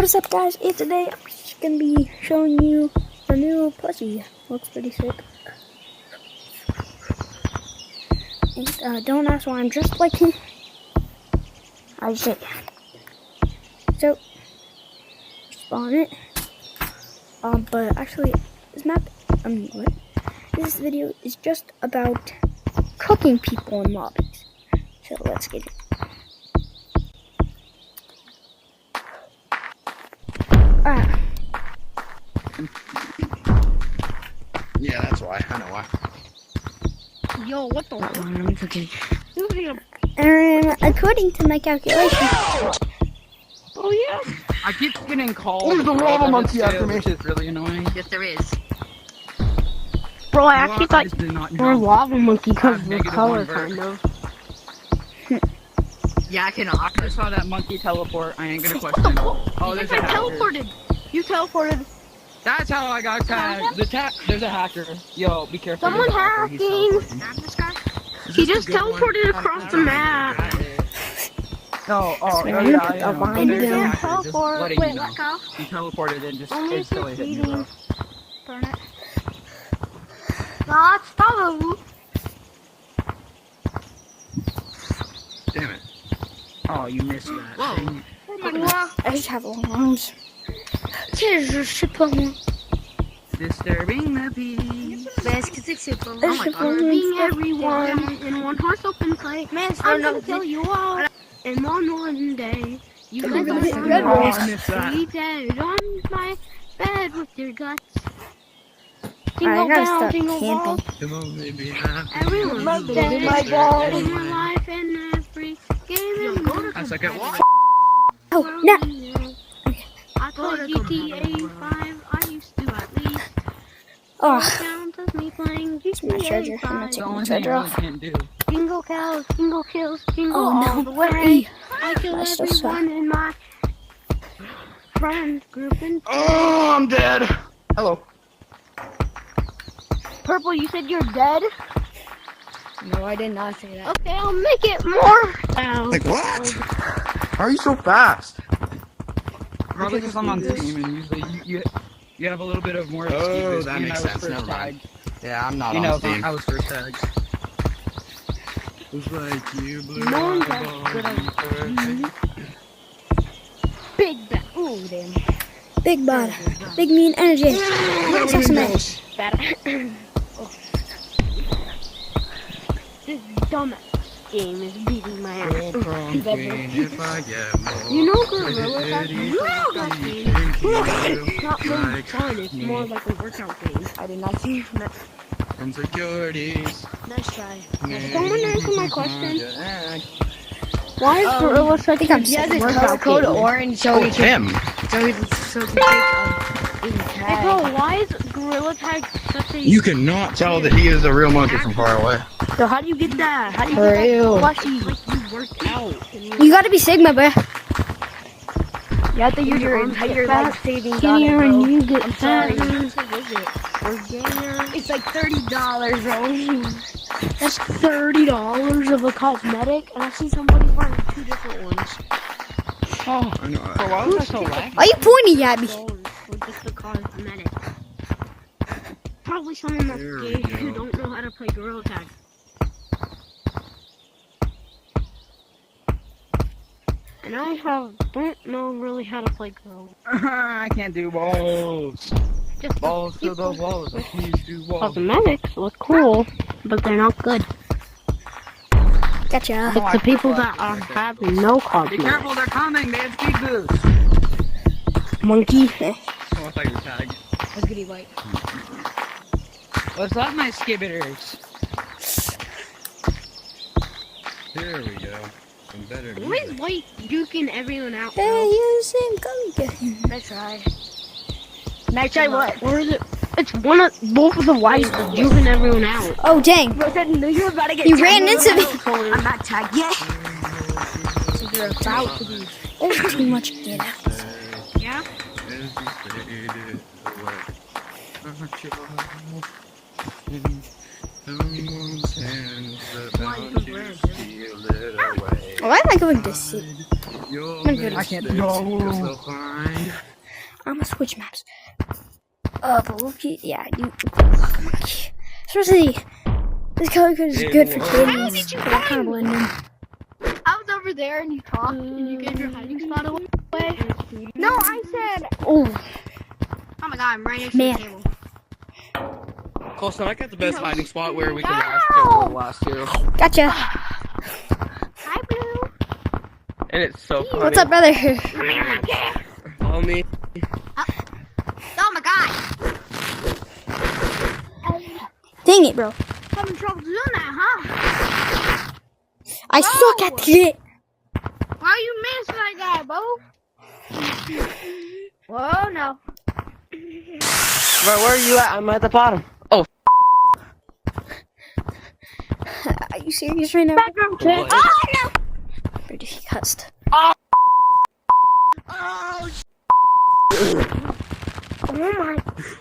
What is up, guys? And today I'm just gonna be showing you the new plushie. Looks pretty sick. And don't ask why I'm dressed like him. I just did. So spawn it. But actually, this map. What? This video is just about cooking people in lobbies. So let's get it. Yeah, that's why. I know why. Yo, what the fuck? And according to my calculations, Oh yeah. I keep getting called. There's the lava monkey after me. Which is really annoying. Yes, there is. Bro, I actually thought we're lava monkey because of the color, kind of. Yeah, I cannot. I just saw that monkey teleport. I ain't gonna question. Oh, there's a hacker. teleported. You teleported. That's how I got tagged. There's a hacker. Yo, be careful. Someone There's a hacker. He's hacking. teleporting. He just teleported across the map. Oh, yeah, I know. And There's a then hacker, just teleport. letting Wait, you know. let go. He teleported and just Only instantly hit me, bro. Burn it. Let's go. Damn it. Oh, you missed that. Whoa. I just have long arms. Disturbing the peace. Disturbing everyone in one horse open fight. I'm gonna kill you all in one day. You guys Good are boys. I missed that. be dead on my bed with your guts. I Jingle gotta bell, stop jingle bell. camping. Come on, baby. Happy Everyone's birthday. dead my God. in your life and every game in That's like it. What? Oh no! I played GTA 5. I used to at least. Oh, Count of me playing it's my charger. GTA I'm not 5. The taking only my thing charger I off. can't do. Jingle cows, jingle kills, jingle Oh all no! the way. Hurry. I kill I still suck. everyone in my friend group. And Oh, I'm dead. Hello. Purple, you said you're dead? No, I did not say that. Okay, I'll make it more. Like what? How are you so fast? Probably because I'm on team and usually you have a little bit of more excuse. Oh, that being makes I was sense. first Never mind. tagged. Yeah, I'm not You on know, Steam. I was first tagged. It's like you blew No one's my as ball, good as you perfect. Big bad. Ooh, damn. Big bad, big mean energy. Suck some eggs. Bad. This dumb game is beating my ass. Oh, prom queen, if I get more You know Gorilla has pretty It's not really fun, it's more like a workout game. I did not see that. insecurities. Let's try. Someone answer my question. Yeah. Why is Gorilla such I think I'm a sick. workout Code game? orange, Oh, it's him. Hey bro, why is Gorilla Tag such a... You cannot tell that he is a real monkey from far away. So how do you get that? How do you For get real. that plushie? Like you worked out. You gotta be Sigma, bro. You have to use your entire life savings on it, bro. You get I'm sorry. It's like $30, bro. That's $30 of a cosmetic, and I see somebody wearing 2 different ones. Oh, I know. so why was I so laggy? Why are you pointing at me? For just the cosmetic. Probably someone that's There we gay who go. don't know how to play Gorilla Tag. And I don't know really how to play Gorilla. I can't do balls. Just Balls to the walls. Please do balls. cosmetics look cool, but they're not good. Gotcha. It's the people that are having no Be cosmetics. careful, they're coming. They have speed boost. Monkey. Oh, I thought you were tagged. That's good, white. What's up, my skibbiters? Here we go. Some better Why is White duking everyone out? Hey, you same color. Let's try. Next try what? Where is it? It's both of the whites duking everyone out. Oh dang! Bro, I knew you were about to get You ran into me. I'm not tagged yet. So you're about to be. There's too much data. Yeah? Why am I going to sleep? Yo, I'm gonna go I can't go. You're so kind. I'm gonna switch maps. But Loki, yeah, you. Especially, this color code is good for kids. But I kind of blend in. I was over there and you talked and you gave your hiding spot away. No, I said. Oh, Oh my god, I'm right next to man. the table. Colson, I got the best hiding spot where we can last two. gotcha. Hi, Blue. And it's so funny. What's up, brother? Follow me. Oh my god. Dang it, bro. Having trouble doing that, huh? I suck at it. Why you miss that guy, Bo? Whoa, no. Bro, where are you at? I'm at the bottom. Oh, Are you serious right now? Background check. Oh, no. Or did he cussed? Oh, For my.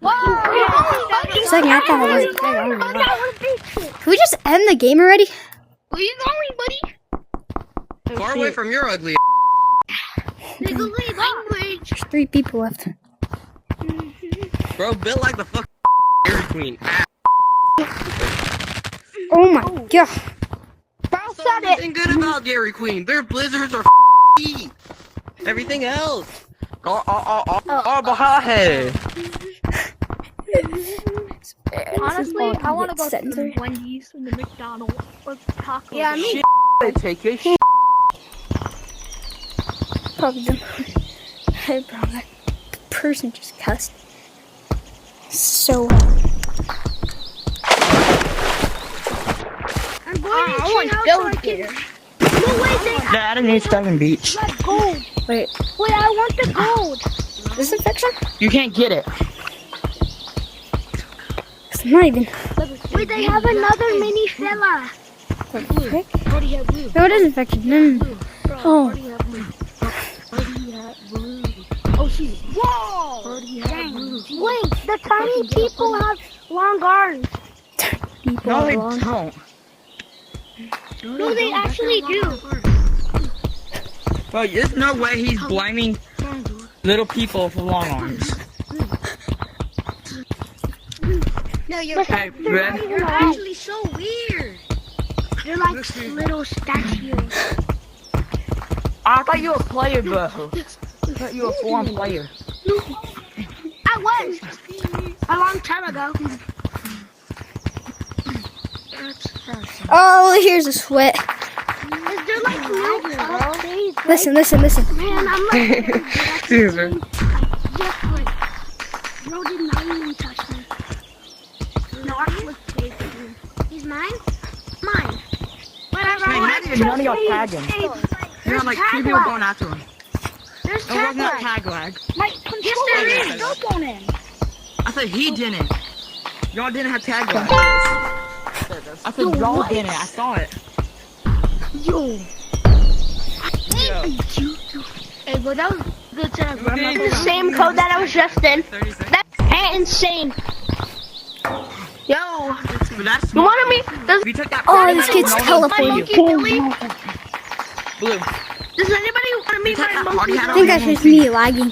a second, I thought it was. Can we just end the game already? Where you going, buddy? Far away from your ugly. Legally language. There's 3 people left. Bro, built like the fuck Dairy Queen. Oh my god. Bro So said it. everything good about Dairy Queen. Their blizzards are heat. Everything else. oh, behind. Honestly, I want to go to Center. the Wendy's and the McDonald's or the Taco. Yeah, me. They take your shit. Probably the. Hey, bro, that person just cussed. So hard. I'm going to chill out so I can. No way, they Dad, I need Seven Beach. got gold. Wait, Wait, I want the gold. disinfection? You can't get it. It's not even. Wait, they have another mini fella. What the frick? Already have blue. No, it is infected. No. Oh. Already have blue. Already have blue. Oh, she's. Whoa! Already have blue. Wait, the tiny people have long arms. People No, they are wrong. don't. No, they actually do. Bro, there's no way he's blaming little people for long arms. No, you're Hey, man. You're actually so weird. They're like little statues. I thought you were a player, bro. I thought you were a full-on player. I was a long time ago. Oh, here's a sweat. Is there like no updates? Listen. Man, I'm like, Caesar. just like, bro did not even touch me. No, I was taking. He's mine? Mine. Whatever. Man, not even none of y'all tagging. There are like 2 people going after him. There's It was not tag tag lag. lag. Yes, there is. Don't on him. I said he didn't. Y'all didn't have tag lag. I said y'all didn't. I saw it. Yo. Hey, but that was good setup. The same code that I was just in. 30 seconds. That's insane. Yo. But that's You wanted me? Does, We took that. Oh, this kid's my teleporting. monkey Billy? Blue. Does anybody want to meet Take my that monkey party hat I Billy? think that's just me lagging.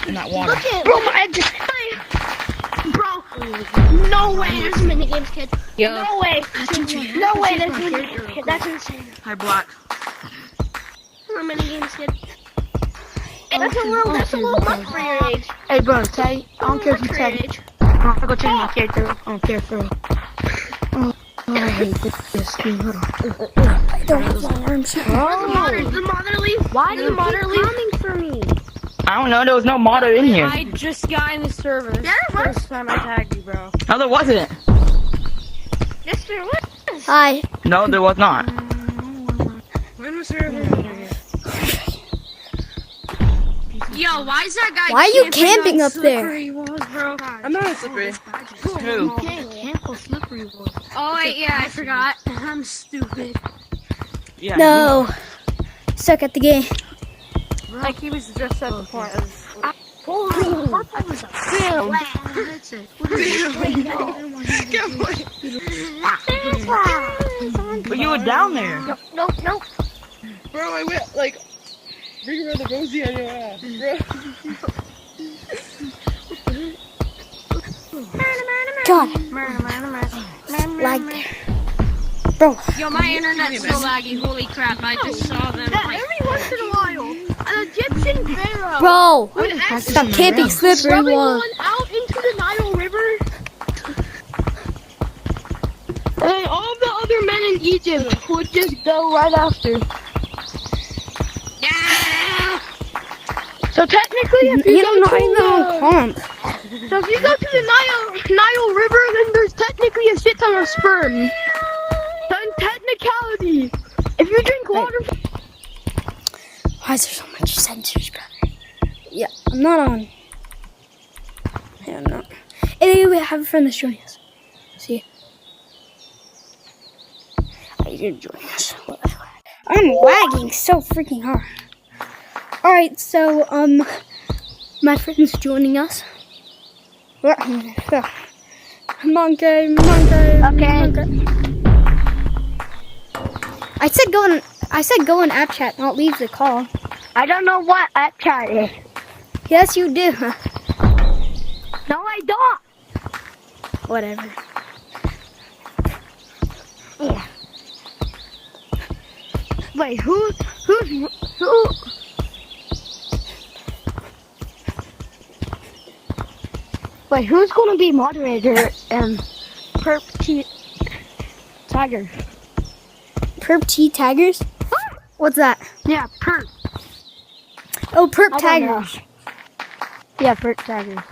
In that water. Look at bro, bro, no way there's mini games, kid. Yeah. No way. No way there's mini games, kid. That's insane. Hi, Black. No mini games, kid. That's a little much for your age. Hey, bro, I don't care if you For your tag. age. I'm gonna go change my character. I don't care for real. Oh, I hate this game. Hold on. I don't have long arms. The motherly. Why do motherly coming for me? I don't know. There was no motto in here. I just got in the server. Yeah, it was. First time I tagged you, bro. No, there wasn't. Yes, there was. Hi. No, there was not. When was her? Yo, why is that guy? Why are you camping up there? He was, bro. I'm not slippery. Who? Cancel slippery was. Oh wait, yeah, I forgot. I'm stupid. Yeah. No. Suck at the game. Like he was just at the point of. But you were down there. Nope. Bro, I went like bring around the rosy on your ass, bro. God, lag. Bro, Yo, my internet's so laggy. Holy crap! I just saw them. That Like, every once in a while, an Egyptian pharaoh bro, would ask stop camping, slippery rubbing wall. one out into the Nile River. And all the other men in Egypt would just go right after. yeah. So technically, if You you don't know go even to on comp. so if you go to the Nile River, then there's technically a shit ton of sperm. So in technicality, if you drink water, Why is there so much sensors, bro? Yeah, I'm not on. Yeah, I'm not. Anyway, I have a friend that's joining us. See? Oh, you're joining us. I'm lagging so freaking hard. Alright, so, my friend's joining us. Monkey. okay. I said go in app chat, not leave the call. I don't know what app chat is. Yes, you do. No, I don't. Whatever. Yeah. Wait, who? Wait, who's gonna be moderator? Perp T Tiger. Perp T taggers? What's that? Yeah, Perp. Oh, perp I don't know. taggers. Yeah, Perp Tiger.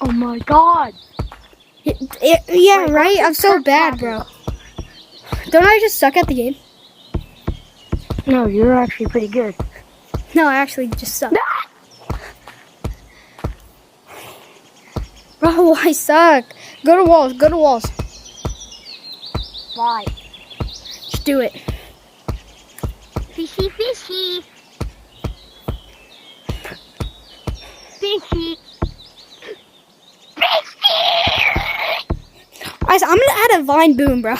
Oh my God. Yeah, right? I'm so bad, bro. Don't I just suck at the game? No, you're actually pretty good. No, I actually just suck. Bro, I suck. Go to walls. Why? Just do it. Fishy. Fishy. I'm gonna add a vine boom, bro.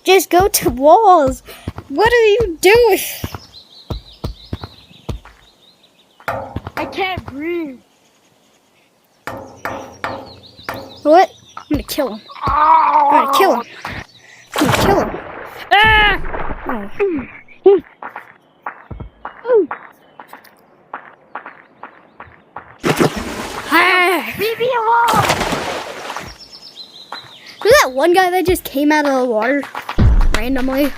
Just go to walls. What are you doing? I can't breathe. What? I'm gonna kill him. I'm gonna kill him. Ah! Oh. Ah! Leave me alone. Who's that one guy that just came out of the water randomly?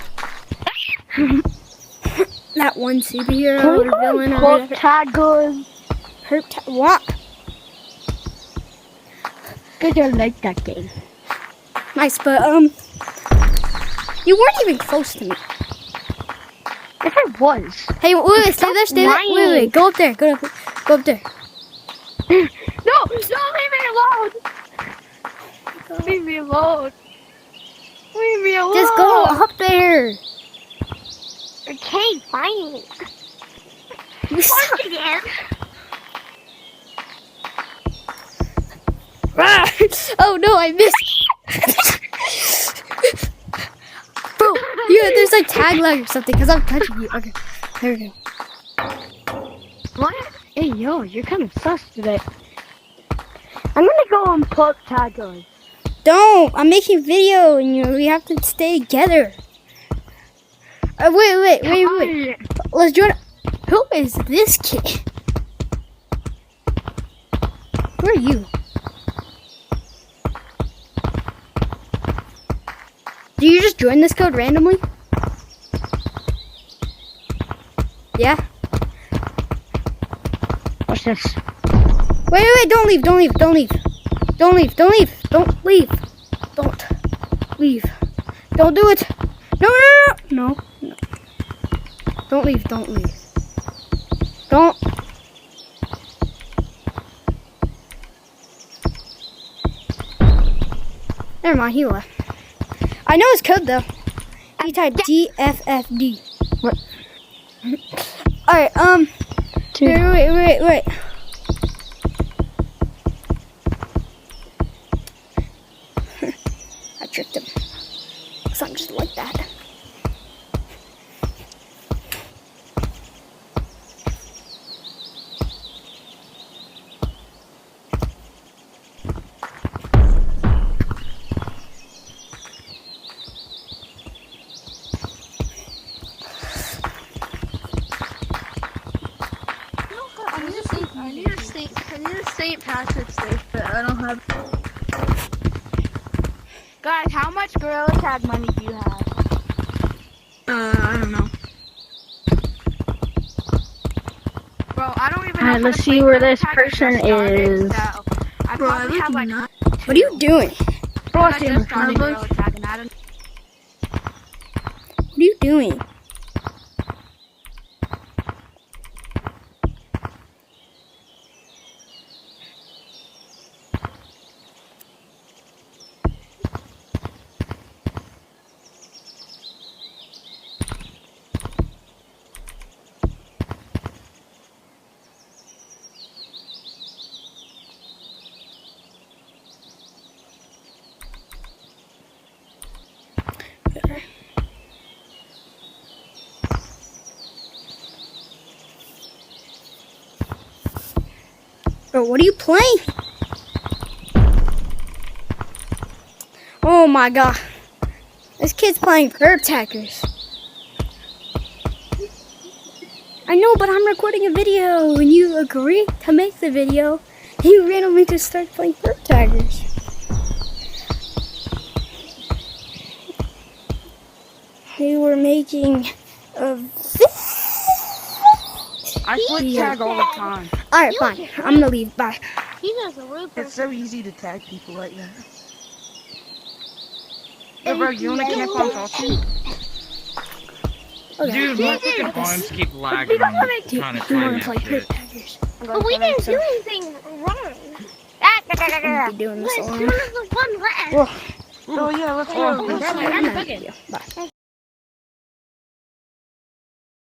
That one superhero or villain or whatever. Tagos. What? Cause I like that game. Nice, but you weren't even close to me. If I was. Hey, wait, stay there. Wait, go up there. Go up there. No, leave me alone. Leave me alone. Leave me alone. Just go up there. Okay, fine. You suck. Once again. Ah! Oh no, I missed. Bro, there's like tag lag or something because I'm touching you. Okay, there we go. What? Hey, yo, you're kind of sus today. I'm gonna go and put tagos. Don't. I'm making video and we have to stay together. Wait. Let's join. Who is this kid? Where are you? Do you just join this code randomly? Yeah? What's this? Wait, don't leave. Don't leave. Don't leave. Don't do it. No. Don't leave. Don't. Never mind, he left. I know his code though. He typed DFFD. What? Alright, wait. tricked him. Because I'm just like that. I need a St. Patrick's Day, but I don't have. Guys, how much Gorilla Tag money do you have? I don't know. Bro, I don't even know. Alright, how let's to see play where Gorilla this Tag. I person just started, is. so I probably have like. What are you doing? Bro, I I see him. just started Gorilla Tag, and I don't. What are you doing? Bro, what are you playing? Oh my god. This kid's playing Perp Tackers. I know, but I'm recording a video and you agree to make the video. You randomly just start playing Perp Taggers. They were making a video. I flip tag all the time. Alright, fine. I'm gonna leave. Bye. He's just a rude It's person. so easy to tag people like that. Hey, bro, you wanna camp on talking? Okay. Dude, my fucking phones keep lagging on me trying to You try wanna that play shit. Perp Taggers? But we didn't do anything wrong. I'm gonna be doing this Let's alone. do the one last. Whoa. Oh yeah, let's Oh, go. I'm gonna end the video. Bye.